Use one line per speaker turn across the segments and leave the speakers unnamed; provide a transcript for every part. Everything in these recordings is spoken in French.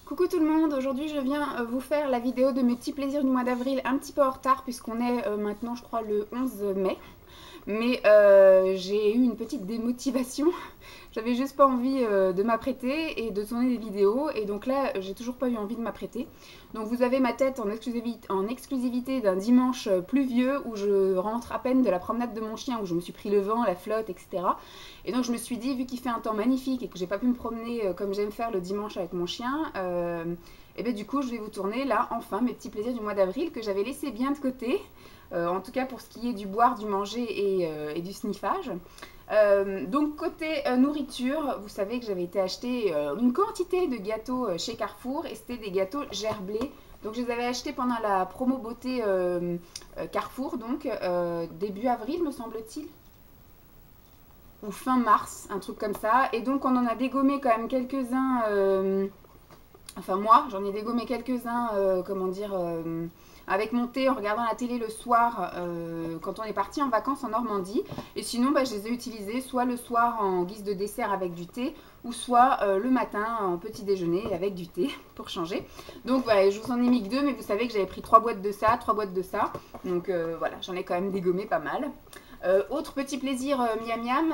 Coucou tout le monde, aujourd'hui je viens vous faire la vidéo de mes petits plaisirs du mois d'avril, un petit peu en retard puisqu'on est maintenant je crois le 11 mai. Mais j'ai eu une petite démotivation, j'avais juste pas envie de m'apprêter et de tourner des vidéos et donc là j'ai toujours pas eu envie de m'apprêter. Donc vous avez ma tête en exclusivité d'un dimanche pluvieux où je rentre à peine de la promenade de mon chien, où je me suis pris le vent, la flotte, etc. Et donc je me suis dit, vu qu'il fait un temps magnifique et que j'ai pas pu me promener comme j'aime faire le dimanche avec mon chien, et bien du coup je vais vous tourner là enfin mes petits plaisirs du mois d'avril que j'avais laissé bien de côté. En tout cas pour ce qui est du boire, du manger et du sniffage. Donc côté nourriture, vous savez que j'avais été acheter une quantité de gâteaux chez Carrefour et c'était des gâteaux gerblés. Donc je les avais achetés pendant la promo beauté Carrefour, donc début avril me semble-t-il, ou fin mars, un truc comme ça. Et donc on en a dégommé quand même quelques-uns, enfin moi j'en ai dégommé quelques-uns, comment dire, avec mon thé en regardant la télé le soir quand on est parti en vacances en Normandie. Et sinon bah, je les ai utilisés soit le soir en guise de dessert avec du thé ou soit le matin en petit déjeuner avec du thé pour changer. Donc voilà, je vous en ai mis que deux, mais vous savez que j'avais pris 3 boîtes de ça, 3 boîtes de ça. Donc voilà, j'en ai quand même dégommé pas mal. Autre petit plaisir miam miam,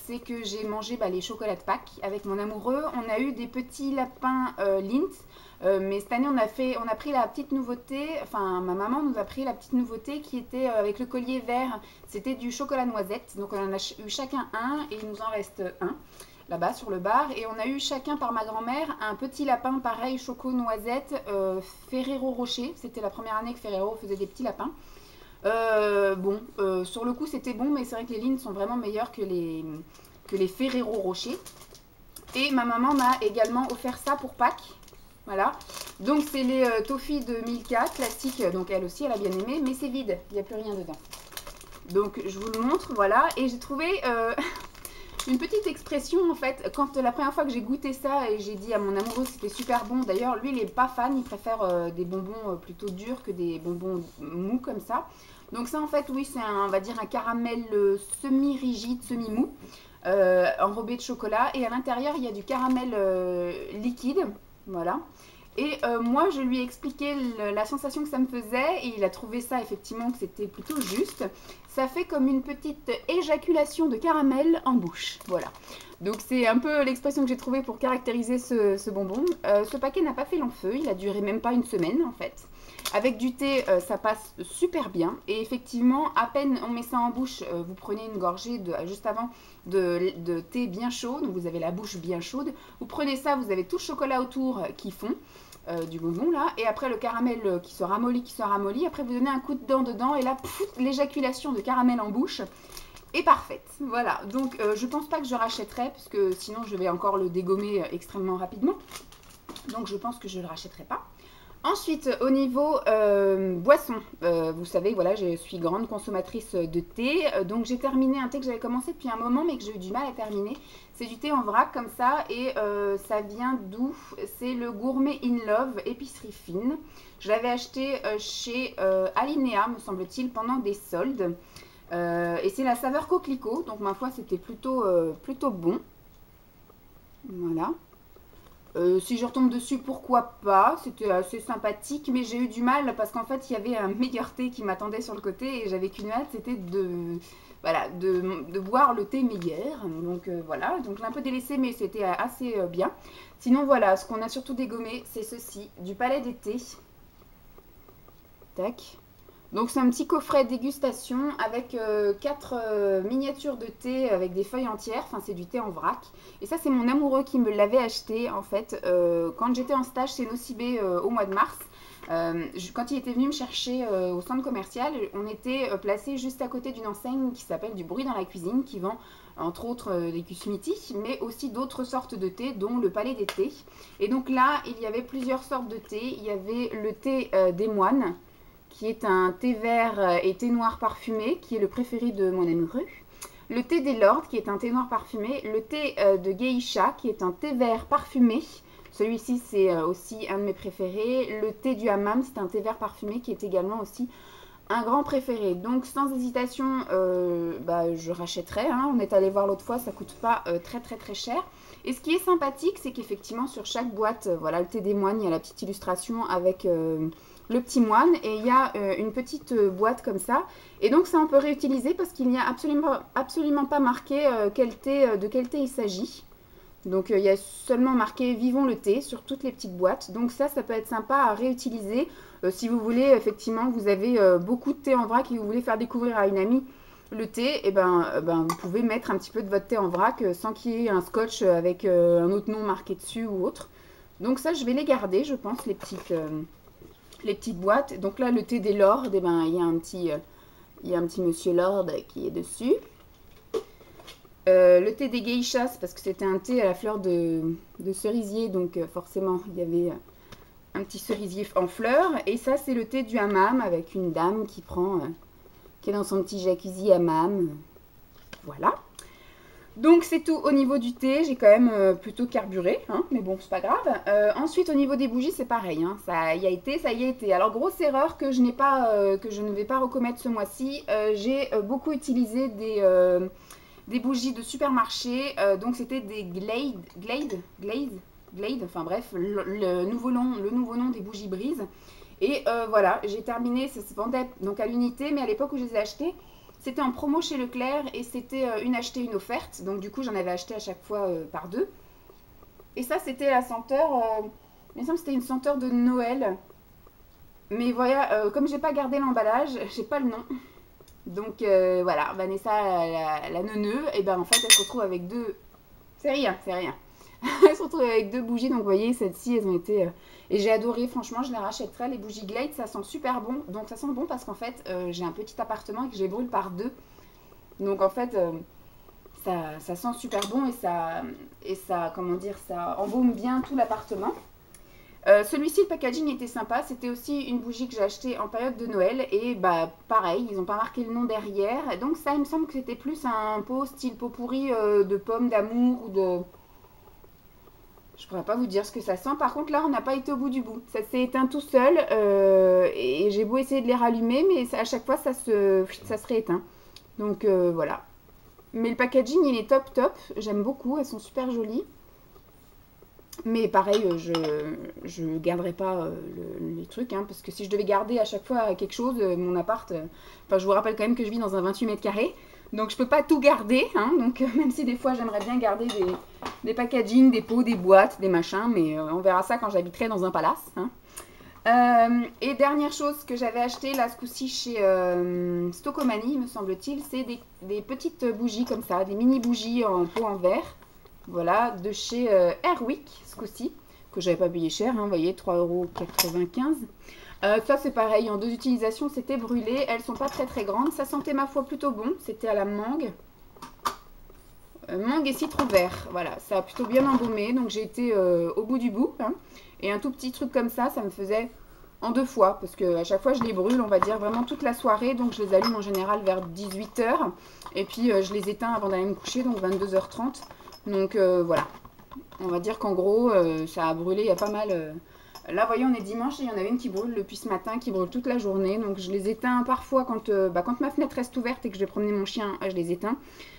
c'est que j'ai mangé les chocolats de Pâques avec mon amoureux. On a eu des petits lapins Lindt, mais cette année on a pris la petite nouveauté, enfin ma maman nous a pris la petite nouveauté qui était avec le collier vert. C'était du chocolat noisette, donc on en a eu chacun un et il nous en reste un là-bas sur le bar. Et on a eu chacun par ma grand-mère un petit lapin pareil choco noisette Ferrero Rocher. C'était la première année que Ferrero faisait des petits lapins. Sur le coup c'était bon, mais c'est vrai que les lignes sont vraiment meilleures que les Ferrero Rocher. Et ma maman m'a également offert ça pour Pâques. Voilà. Donc c'est les toffees de Milka classiques, donc elle aussi elle a bien aimé, mais c'est vide, il n'y a plus rien dedans. Donc je vous le montre, voilà. Et j'ai trouvé une petite expression en fait, quand la première fois que j'ai goûté ça et j'ai dit à mon amoureux c'était super bon. D'ailleurs lui il est pas fan, il préfère des bonbons plutôt durs que des bonbons mous comme ça. Donc ça en fait oui c'est on va dire un caramel semi-rigide, semi-mou, enrobé de chocolat. Et à l'intérieur il y a du caramel liquide, voilà. Et moi je lui ai expliqué la sensation que ça me faisait et il a trouvé ça effectivement que c'était plutôt juste. Ça fait comme une petite éjaculation de caramel en bouche, voilà. Donc c'est un peu l'expression que j'ai trouvée pour caractériser ce bonbon. Ce paquet n'a pas fait long feu, il a duré même pas une semaine en fait. Avec du thé, ça passe super bien. Et effectivement, à peine on met ça en bouche, vous prenez une gorgée juste avant de thé bien chaud. Donc vous avez la bouche bien chaude. Vous prenez ça, vous avez tout le chocolat autour qui fond. Du bonbon là, et après le caramel qui se ramollit, après vous donnez un coup de dent dedans, et là, l'éjaculation de caramel en bouche est parfaite. Voilà, donc je pense pas que je rachèterai, parce que sinon je vais encore le dégommer extrêmement rapidement, donc je pense que je le rachèterai pas. Ensuite, au niveau boisson, vous savez, voilà, je suis grande consommatrice de thé. Donc j'ai terminé un thé que j'avais commencé depuis un moment, mais que j'ai eu du mal à terminer. C'est du thé en vrac comme ça, et ça vient d'où? C'est le Gourmet in Love épicerie fine. Je l'avais acheté chez Alinea, me semble-t-il, pendant des soldes. Et c'est la saveur coquelicot, donc ma foi, c'était plutôt bon. Voilà. Si je retombe dessus, pourquoi pas, c'était assez sympathique, mais j'ai eu du mal parce qu'en fait il y avait un meilleur thé qui m'attendait sur le côté et j'avais qu'une hâte, c'était voilà, de boire le thé meilleur. Donc voilà, donc je l'ai un peu délaissé, mais c'était assez bien. Sinon voilà, ce qu'on a surtout dégommé, c'est ceci, du Palais d'été. Tac. Donc c'est un petit coffret dégustation avec 4 miniatures de thé avec des feuilles entières, enfin c'est du thé en vrac. Et ça c'est mon amoureux qui me l'avait acheté en fait quand j'étais en stage chez Nocibé au mois de mars. Quand il était venu me chercher au centre commercial, on était placé juste à côté d'une enseigne qui s'appelle Du Bruit dans la cuisine, qui vend entre autres des Kusmiti, mais aussi d'autres sortes de thé, dont le Palais d'été. Et donc là, il y avait plusieurs sortes de thé. Il y avait le thé des moines, qui est un thé vert et thé noir parfumé, qui est le préféré de mon amoureux. Le thé des lords, qui est un thé noir parfumé. Le thé de geisha, qui est un thé vert parfumé. Celui-ci, c'est aussi un de mes préférés. Le thé du hammam, c'est un thé vert parfumé qui est également aussi un grand préféré. Donc, sans hésitation, je rachèterai. Hein. On est allé voir l'autre fois, ça coûte pas très cher. Et ce qui est sympathique, c'est qu'effectivement sur chaque boîte, voilà le thé des moines, il y a la petite illustration avec le petit moine et il y a une petite boîte comme ça. Et donc ça on peut réutiliser parce qu'il n'y a absolument pas marqué de quel thé il s'agit. Donc il y a seulement marqué Vivons le thé sur toutes les petites boîtes. Donc ça peut être sympa à réutiliser si vous voulez, effectivement, vous avez beaucoup de thé en vrac et vous voulez faire découvrir à une amie le thé, et vous pouvez mettre un petit peu de votre thé en vrac sans qu'il y ait un scotch avec un autre nom marqué dessus ou autre. Donc ça, je vais les garder, je pense, les petites boîtes. Donc là, le thé des lords, il y a un petit monsieur lord qui est dessus. Le thé des geishas, parce que c'était un thé à la fleur de cerisier, donc forcément, il y avait un petit cerisier en fleurs. Et ça, c'est le thé du hammam avec une dame qui est dans son petit jacuzzi hammam. Voilà. Donc c'est tout au niveau du thé, j'ai quand même plutôt carburé, hein, mais bon, c'est pas grave. Ensuite, au niveau des bougies, c'est pareil, hein, ça y a été, ça y a été. Alors, grosse erreur que je ne vais pas recommettre ce mois-ci, j'ai beaucoup utilisé des bougies de supermarché, donc c'était des Glade, enfin bref, le nouveau nom des bougies Brise. Et voilà, j'ai terminé, ça se vendait donc à l'unité, mais à l'époque où je les ai achetées, c'était en promo chez Leclerc et c'était une achetée, une offerte. Donc du coup, j'en avais acheté à chaque fois par deux. Et ça, c'était la senteur, il me semble que c'était une senteur de Noël. Mais voilà, comme j'ai pas gardé l'emballage, j'ai pas le nom. Donc voilà, Vanessa, la neuneu, et ben en fait, elle se retrouve avec deux... C'est rien, c'est rien. Elle se retrouve avec deux bougies, donc vous voyez, celles-ci, elles ont été... Et j'ai adoré, franchement, je les rachèterai. Les bougies Glade, ça sent super bon. Donc ça sent bon parce qu'en fait, j'ai un petit appartement et que je les brûle par deux. Donc en fait, ça sent super bon et ça, comment dire, ça embaume bien tout l'appartement. Celui-ci, le packaging était sympa. C'était aussi une bougie que j'ai achetée en période de Noël. Et bah pareil, ils n'ont pas marqué le nom derrière. Donc ça, il me semble que c'était plus un pot style pot pourri de pommes d'amour ou de... Je pourrais pas vous dire ce que ça sent. Par contre, là, on n'a pas été au bout du bout. Ça s'est éteint tout seul. Et j'ai beau essayer de les rallumer, mais à chaque fois, ça se rééteint. Donc, voilà. Mais le packaging, il est top, top. J'aime beaucoup. Elles sont super jolies. Mais pareil, je ne garderai pas les trucs. Hein, parce que si je devais garder à chaque fois quelque chose, mon appart... Enfin, je vous rappelle quand même que je vis dans un 28 mètres carrés. Donc je peux pas tout garder, hein, donc même si des fois j'aimerais bien garder des packaging, des pots, des boîtes, des machins, mais on verra ça quand j'habiterai dans un palace. Hein. Et dernière chose que j'avais acheté là ce coup-ci chez Stocomanie, me semble-t-il, c'est des petites bougies comme ça, des mini bougies en pot en verre, voilà, de chez Airwick ce coup-ci, que j'avais pas payé cher, hein, vous voyez, 3,95 €. Ça c'est pareil, en deux utilisations c'était brûlé, elles sont pas très très grandes, ça sentait ma foi plutôt bon, c'était à la mangue, mangue et citron vert, voilà, ça a plutôt bien embaumé, donc j'ai été au bout du bout, hein. Et un tout petit truc comme ça me faisait en deux fois, parce que à chaque fois je les brûle, on va dire vraiment toute la soirée, donc je les allume en général vers 18 h, et puis je les éteins avant d'aller me coucher, donc 22 h 30, donc voilà, on va dire qu'en gros ça a brûlé, il y a pas mal... Là, vous voyez, on est dimanche et il y en a une qui brûle depuis ce matin, qui brûle toute la journée. Donc, je les éteins parfois quand ma fenêtre reste ouverte et que je vais promener mon chien, je les éteins.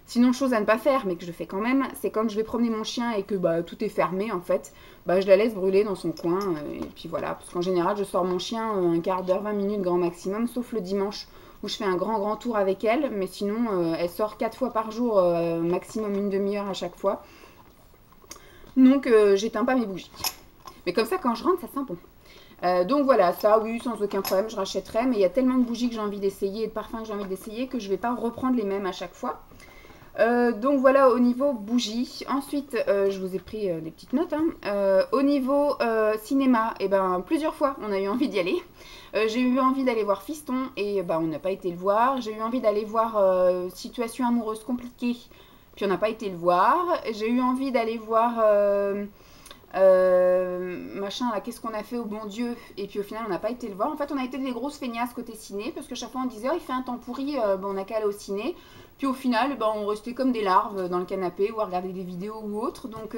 Sinon, chose à ne pas faire, mais que je fais quand même, c'est quand je vais promener mon chien et que tout est fermé, en fait, je la laisse brûler dans son coin. Et puis voilà, parce qu'en général, je sors mon chien un quart d'heure, 20 minutes grand maximum, sauf le dimanche où je fais un grand tour avec elle. Mais sinon, elle sort 4 fois par jour, maximum une demi-heure à chaque fois. Donc, j'éteins pas mes bougies. Mais comme ça, quand je rentre, ça sent bon. Donc voilà, ça, oui, sans aucun problème, je rachèterai. Mais il y a tellement de bougies que j'ai envie d'essayer et de parfums que j'ai envie d'essayer que je ne vais pas reprendre les mêmes à chaque fois. Donc voilà, au niveau bougies. Ensuite, je vous ai pris des petites notes. Hein. Au niveau cinéma, plusieurs fois, on a eu envie d'y aller. J'ai eu envie d'aller voir Fiston et on n'a pas été le voir. J'ai eu envie d'aller voir Situation amoureuse compliquée, puis on n'a pas été le voir. J'ai eu envie d'aller voir... machin là, qu'est-ce qu'on a fait au bon Dieu, et puis au final on n'a pas été le voir. En fait on a été des grosses feignasses côté ciné, parce que chaque fois on disait oh, il fait un temps pourri, on n'a qu'à aller au ciné, puis au final on restait comme des larves dans le canapé ou à regarder des vidéos ou autre. Donc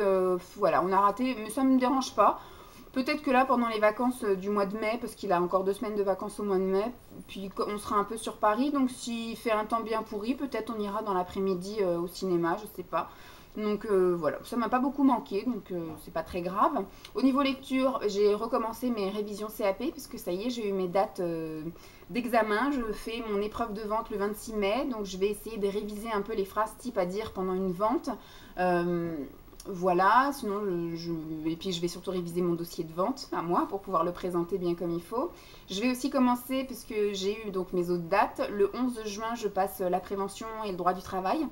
voilà, on a raté, mais ça ne me dérange pas. Peut-être que là pendant les vacances du mois de mai, parce qu'il a encore 2 semaines de vacances au mois de mai, puis on sera un peu sur Paris, donc s'il fait un temps bien pourri, peut-être on ira dans l'après-midi au cinéma, je sais pas. Donc voilà, ça m'a pas beaucoup manqué, donc c'est pas très grave. Au niveau lecture, j'ai recommencé mes révisions CAP, puisque ça y est, j'ai eu mes dates d'examen. Je fais mon épreuve de vente le 26 mai, donc je vais essayer de réviser un peu les phrases type à dire pendant une vente. Voilà, sinon et puis je vais surtout réviser mon dossier de vente à moi pour pouvoir le présenter bien comme il faut. Je vais aussi commencer, puisque j'ai eu donc mes autres dates, le 11 juin je passe la prévention et le droit du travail.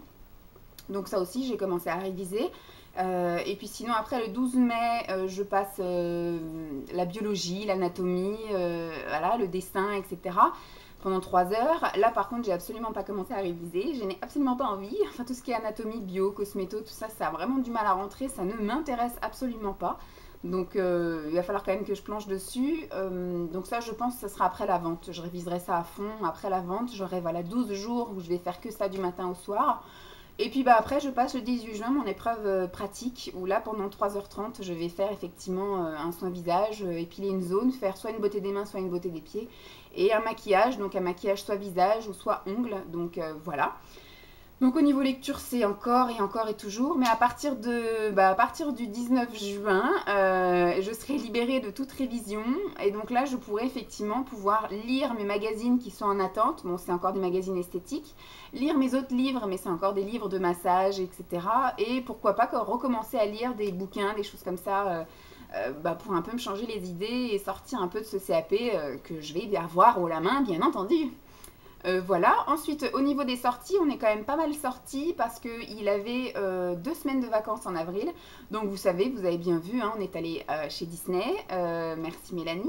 Donc ça aussi, j'ai commencé à réviser. Et puis sinon, après le 12 mai, je passe la biologie, l'anatomie, voilà, le dessin, etc. pendant 3 heures. Là, par contre, j'ai absolument pas commencé à réviser. Je n'ai absolument pas envie. Enfin, tout ce qui est anatomie, bio, cosméto, tout ça, ça a vraiment du mal à rentrer. Ça ne m'intéresse absolument pas. Donc, il va falloir quand même que je planche dessus. Donc ça, je pense que ça sera après la vente. Je réviserai ça à fond. Après la vente, j'aurai voilà, 12 jours où je vais faire que ça du matin au soir. Et puis bah, après, je passe le 18 juin mon épreuve pratique, où là, pendant 3h30, je vais faire effectivement un soin visage, épiler une zone, faire soit une beauté des mains, soit une beauté des pieds, et un maquillage, donc un maquillage soit visage ou soit ongles, donc voilà. Donc au niveau lecture, c'est encore et encore et toujours, mais à partir du 19 juin, je serai libérée de toute révision, et donc là, je pourrai effectivement pouvoir lire mes magazines qui sont en attente. Bon, c'est encore des magazines esthétiques, lire mes autres livres, mais c'est encore des livres de massage, etc. Et pourquoi pas recommencer à lire des bouquins, des choses comme ça, pour un peu me changer les idées et sortir un peu de ce CAP que je vais avoir haut la main, bien entendu. Voilà, ensuite au niveau des sorties, on est quand même pas mal sortis parce qu'il avait 2 semaines de vacances en avril. Donc vous savez, vous avez bien vu, hein, on est allé chez Disney, merci Mélanie.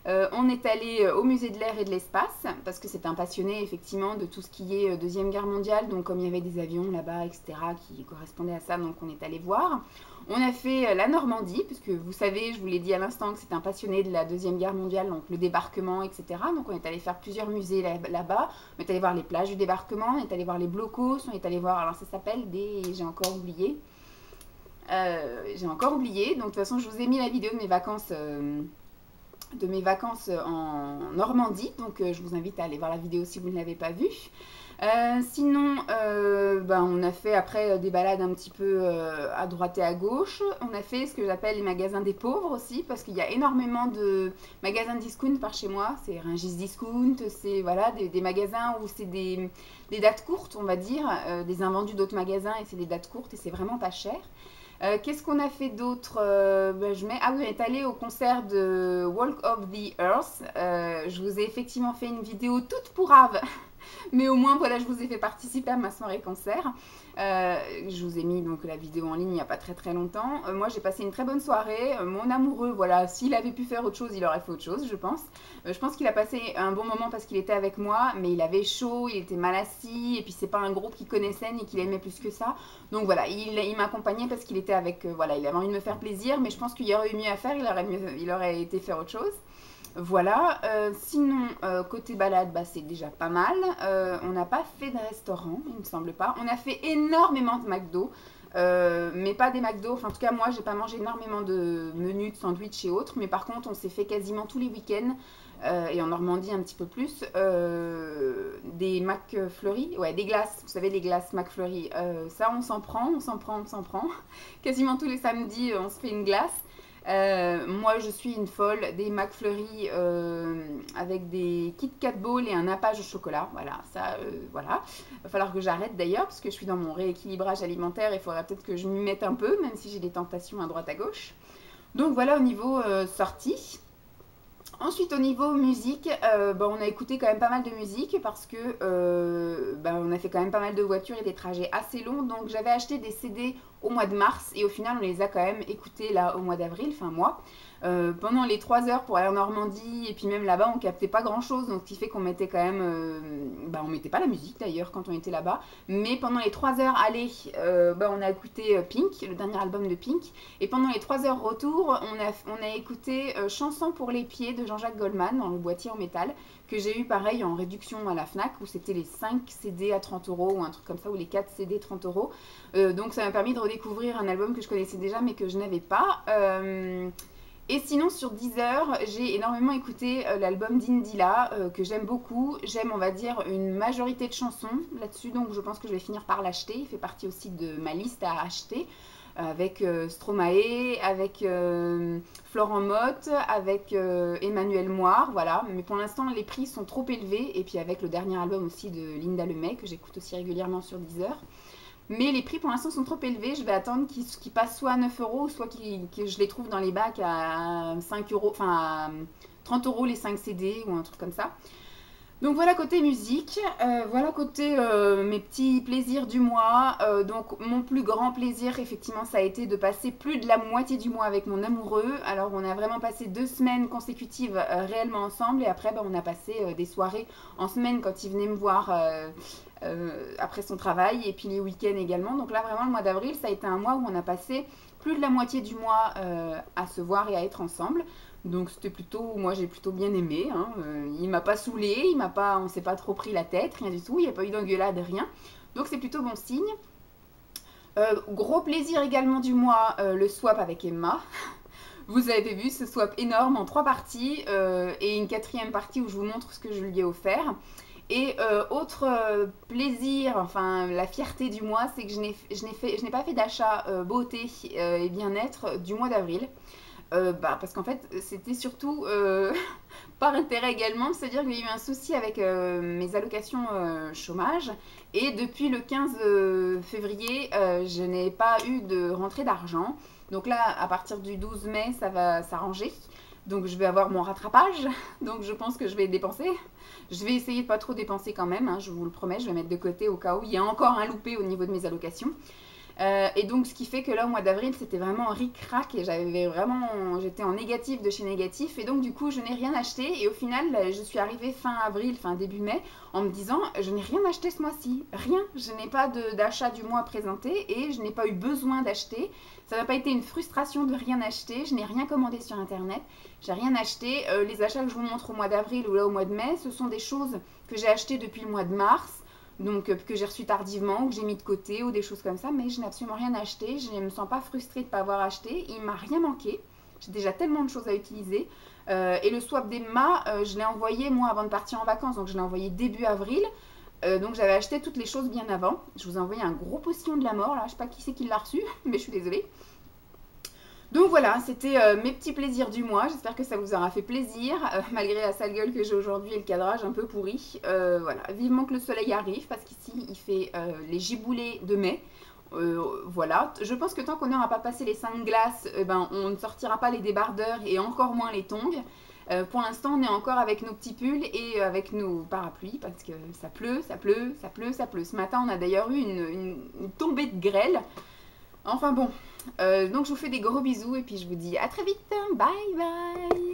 On est allé au musée de l'air et de l'espace parce que c'est un passionné effectivement de tout ce qui est Deuxième Guerre mondiale. Donc comme il y avait des avions là-bas, etc. qui correspondaient à ça, donc on est allé voir. On a fait la Normandie, puisque vous savez, je vous l'ai dit à l'instant que c'est un passionné de la Deuxième Guerre mondiale, donc le débarquement, etc. Donc on est allé faire plusieurs musées là-bas. On est allé voir les plages du débarquement, on est allé voir les blocos, on est allé voir, alors ça s'appelle des... j'ai encore oublié. Donc de toute façon, je vous ai mis la vidéo de mes vacances en Normandie. Donc je vous invite à aller voir la vidéo si vous ne l'avez pas vue. Sinon, on a fait après des balades un petit peu à droite et à gauche. On a fait ce que j'appelle les magasins des pauvres aussi, parce qu'il y a énormément de magasins discount par chez moi. C'est Rungis Discount, c'est voilà, des magasins où c'est des dates courtes, on va dire, des invendus d'autres magasins, et c'est des dates courtes et c'est vraiment pas cher. Qu'est-ce qu'on a fait d'autre? On est allé au concert de Walk of the Earth. Je vous ai effectivement fait une vidéo toute pourrave. Mais au moins, voilà, je vous ai fait participer à ma soirée concert. Je vous ai mis donc la vidéo en ligne il n'y a pas très très longtemps. Moi, j'ai passé une très bonne soirée. Mon amoureux, voilà, s'il avait pu faire autre chose, il aurait fait autre chose, je pense. Je pense qu'il a passé un bon moment parce qu'il était avec moi, mais il avait chaud, il était mal assis, et puis c'est pas un groupe qu'il connaissait ni qu'il aimait plus que ça. Donc voilà, il m'accompagnait parce qu'il était avec, voilà, il avait envie de me faire plaisir, mais je pense qu'il y aurait eu mieux à faire, il aurait été faire autre chose. Voilà, sinon côté balade, c'est déjà pas mal. On n'a pas fait de restaurant, il me semble pas. On a fait énormément de McDo, mais pas des McDo. Enfin, en tout cas, moi, j'ai pas mangé énormément de menus, de sandwich et autres. Mais par contre, on s'est fait quasiment tous les week-ends, et en Normandie un petit peu plus, des McFlurry, ouais, des glaces. Vous savez, les glaces McFlurry. Ça, on s'en prend. Quasiment tous les samedis, on se fait une glace. Moi, je suis une folle des McFlurry avec des Kit Kat Balls et un nappage au chocolat. Voilà, ça, voilà. Il va falloir que j'arrête d'ailleurs parce que je suis dans mon rééquilibrage alimentaire. Il faudrait peut-être que je m'y mette un peu, même si j'ai des tentations à droite à gauche. Donc voilà au niveau sortie. Ensuite, au niveau musique, on a écouté quand même pas mal de musique parce que on a fait quand même pas mal de voitures et des trajets assez longs. Donc j'avais acheté des CD au mois de mars et au final on les a quand même écoutés là au mois d'avril, fin mois. Pendant les 3 heures pour aller en Normandie et puis même là-bas on captait pas grand chose, donc ce qui fait qu'on mettait quand même, on mettait pas la musique d'ailleurs quand on était là-bas, mais pendant les 3 heures aller, on a écouté Pink, le dernier album de Pink, et pendant les 3 heures retour on a écouté Chanson pour les pieds de Jean-Jacques Goldman dans le boîtier en métal, que j'ai eu pareil en réduction à la FNAC où c'était les 5 CD à 30 € ou un truc comme ça, ou les 4 CD 30 €. Donc ça m'a permis de redécouvrir un album que je connaissais déjà mais que je n'avais pas. Et sinon sur Deezer, j'ai énormément écouté l'album d'Indila que j'aime beaucoup. J'aime, on va dire, une majorité de chansons là-dessus, donc je pense que je vais finir par l'acheter. Il fait partie aussi de ma liste à acheter avec Stromae, avec Florent Mott, avec Emmanuel Moire, voilà. Mais pour l'instant, les prix sont trop élevés. Et puis avec le dernier album aussi de Linda Lemay que j'écoute aussi régulièrement sur Deezer. Mais les prix pour l'instant sont trop élevés. Je vais attendre qu'ils passent soit à 9 euros, soit que je les trouve dans les bacs à 5 euros, enfin à 30 euros les 5 CD ou un truc comme ça. Donc voilà côté musique, voilà côté mes petits plaisirs du mois. Donc mon plus grand plaisir effectivement ça a été de passer plus de la moitié du mois avec mon amoureux. Alors on a vraiment passé 2 semaines consécutives réellement ensemble et après on a passé des soirées en semaine quand il venait me voir après son travail et puis les week-ends également. Donc là vraiment le mois d'avril ça a été un mois où on a passé plus de la moitié du mois à se voir et à être ensemble. Donc c'était plutôt, moi j'ai plutôt bien aimé, hein. Il m'a pas saoulé, on s'est pas trop pris la tête, rien du tout, il n'y a pas eu d'engueulade, rien. Donc c'est plutôt bon signe. Gros plaisir également du mois, le swap avec Emma. Vous avez vu ce swap énorme en 3 parties et une 4e partie où je vous montre ce que je lui ai offert. Et autre plaisir, enfin la fierté du mois, c'est que je n'ai pas fait d'achat beauté et bien-être du mois d'avril. Parce qu'en fait, c'était surtout par intérêt également, c'est-à-dire qu'il y a eu un souci avec mes allocations chômage et depuis le 15 février, je n'ai pas eu de rentrée d'argent. Donc là, à partir du 12 mai, ça va s'arranger. Donc je vais avoir mon rattrapage, donc je pense que je vais dépenser. Je vais essayer de pas trop dépenser quand même, hein, je vous le promets, je vais mettre de côté au cas où il y a encore un loupé au niveau de mes allocations. Et donc ce qui fait que là au mois d'avril c'était vraiment ric-rac et j'étais en négatif de chez négatif et donc du coup je n'ai rien acheté et au final je suis arrivée fin avril, fin début mai en me disant je n'ai rien acheté ce mois-ci, rien, je n'ai pas d'achat du mois présenté et je n'ai pas eu besoin d'acheter, ça n'a pas été une frustration de rien acheter, je n'ai rien commandé sur internet, j'ai rien acheté, les achats que je vous montre au mois d'avril ou là au mois de mai ce sont des choses que j'ai achetées depuis le mois de mars. Donc que j'ai reçu tardivement ou que j'ai mis de côté ou des choses comme ça, mais je n'ai absolument rien acheté, je ne me sens pas frustrée de ne pas avoir acheté, il ne m'a rien manqué, j'ai déjà tellement de choses à utiliser. Et le swap d'Emma, je l'ai envoyé moi avant de partir en vacances, donc je l'ai envoyé début avril, donc j'avais acheté toutes les choses bien avant. Je vous ai envoyé un gros postillon de la mort, là je ne sais pas qui c'est qui l'a reçu, mais je suis désolée. Donc voilà, c'était mes petits plaisirs du mois, j'espère que ça vous aura fait plaisir, malgré la sale gueule que j'ai aujourd'hui et le cadrage un peu pourri. Voilà, vivement que le soleil arrive, parce qu'ici il fait les giboulées de mai. Voilà, je pense que tant qu'on n'aura pas passé les 5 glaces, on ne sortira pas les débardeurs et encore moins les tongs. Pour l'instant, on est encore avec nos petits pulls et avec nos parapluies parce que ça pleut, ça pleut, ça pleut, ça pleut. Ce matin, on a d'ailleurs eu une tombée de grêle. Enfin bon, donc je vous fais des gros bisous et puis je vous dis à très vite. Bye bye.